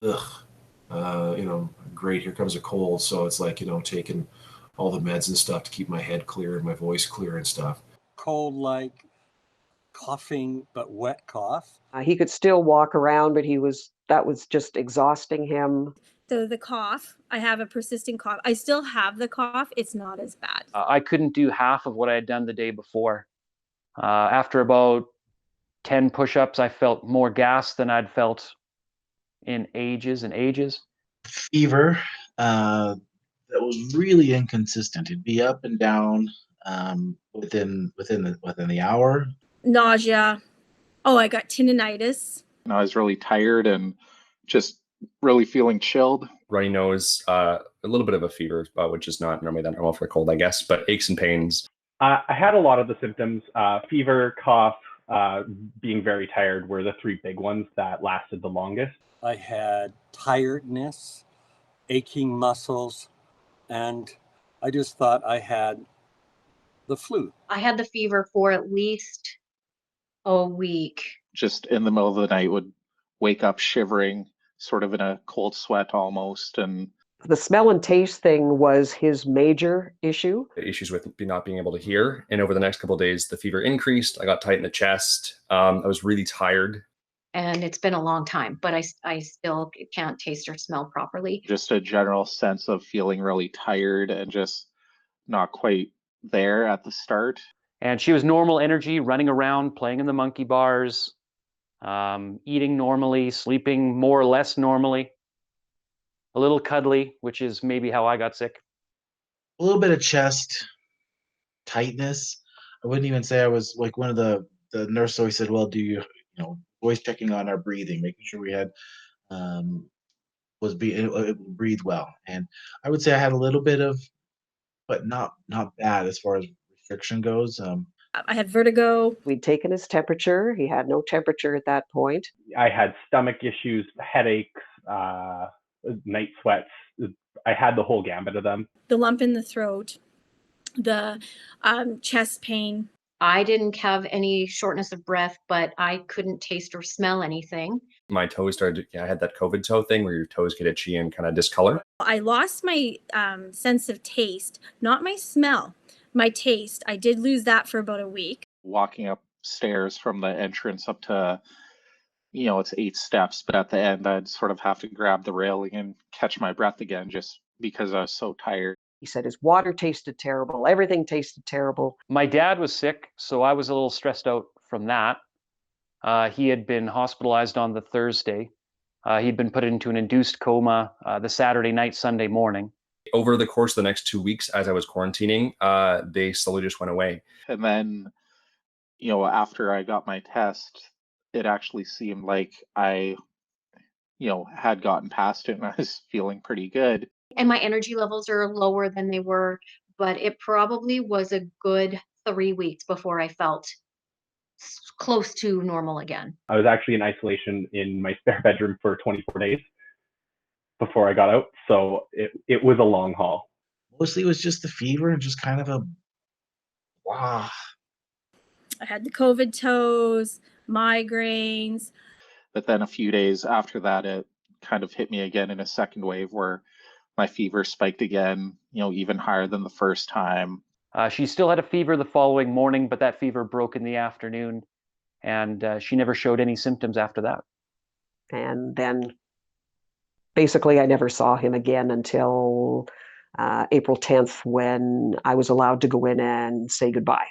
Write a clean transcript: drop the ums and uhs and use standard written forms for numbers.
ugh, great, here comes a cold. So it's like, taking all the meds and stuff to keep my head clear and my voice clear and stuff. Cold like coughing, but wet cough. He could still walk around, but that was just exhausting him. The cough, I have a persistent cough. I still have the cough. It's not as bad. I couldn't do half of what I had done the day before. After about 10 push-ups, I felt more gas than I'd felt in ages and ages. Fever that was really inconsistent. It'd be up and down within the hour. Nausea. Oh, I got tinnitus. I was really tired and just really feeling chilled. Runny nose, a little bit of a fever, which is not normally that normal for a cold, I guess, but aches and pains. I had a lot of the symptoms, fever, cough, being very tired were the three big ones that lasted the longest. I had tiredness, aching muscles, and I just thought I had the flu. I had the fever for at least a week. Just in the middle of the night would wake up shivering, sort of in a cold sweat almost. And the smell and taste thing was his major issue. Issues with not being able to hear. And over the next couple of days, the fever increased. I got tight in the chest. I was really tired. And it's been a long time, but I still can't taste or smell properly. Just a general sense of feeling really tired and just not quite there at the start. And she was normal energy, running around, playing in the monkey bars, eating normally, sleeping more or less normally, a little cuddly, which is maybe how I got sick. A little bit of chest tightness. I wouldn't even say I was like one of the nurse always said, well, do you voice checking on our breathing, making sure we had breathe well. And I would say I had a little bit of, but not bad as far as restriction goes. I had vertigo. We'd taken his temperature. He had no temperature at that point. I had stomach issues, headaches, night sweats. I had the whole gambit of them. The lump in the throat, the chest pain. I didn't have any shortness of breath, but I couldn't taste or smell anything. My toes I had that COVID toe thing where your toes get itchy and kind of discolor. I lost my sense of taste, not my smell, my taste. I did lose that for about a week. Walking upstairs from the entrance up to, it's 8 steps, but at the end I'd sort of have to grab the railing and catch my breath again just because I was so tired. He said his water tasted terrible. Everything tasted terrible. My dad was sick, so I was a little stressed out from that. He had been hospitalized on the Thursday. He'd been put into an induced coma the Saturday night, Sunday morning. Over the course of the next 2 weeks, as I was quarantining, they slowly just went away. And then, after I got my test, it actually seemed like I, had gotten past it and I was feeling pretty good. And my energy levels are lower than they were, but it probably was a good 3 weeks before I felt close to normal again. I was actually in isolation in my spare bedroom for 24 days before I got out. So it was a long haul. Mostly it was just the fever and just kind of a wow. I had the COVID toes, migraines. But then a few days after that, it kind of hit me again in a second wave where my fever spiked again, even higher than the first time. She still had a fever the following morning, but that fever broke in the afternoon, and she never showed any symptoms after that. And then basically I never saw him again until April 10th when I was allowed to go in and say goodbye.